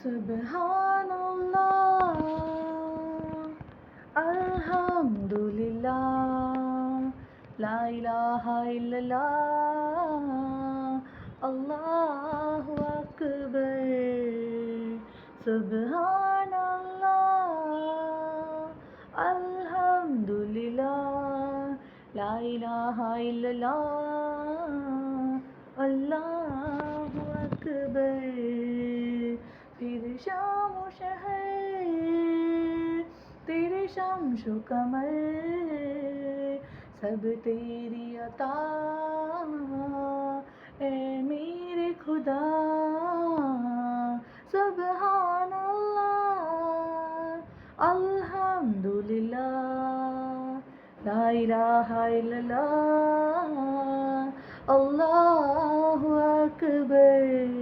सुबहानल्लाह अल्हम्दुलिल्लाह ला इलाहा इल्लल्लाह अल्लाहु अकबर। सुबहानल्लाह अल्हम्दुलिल्लाह ला इलाहा इल्लल्लाह अल्लाहु अकबर। फिर शाम व शहर तेरे शम्शो कमर सब तेरी अता ए मेरे खुदा। सुबहान अल्लाह अल्हम्दुलिल्लाह ला इलाहा इल्लल्लाह अल्लाहु अकबर।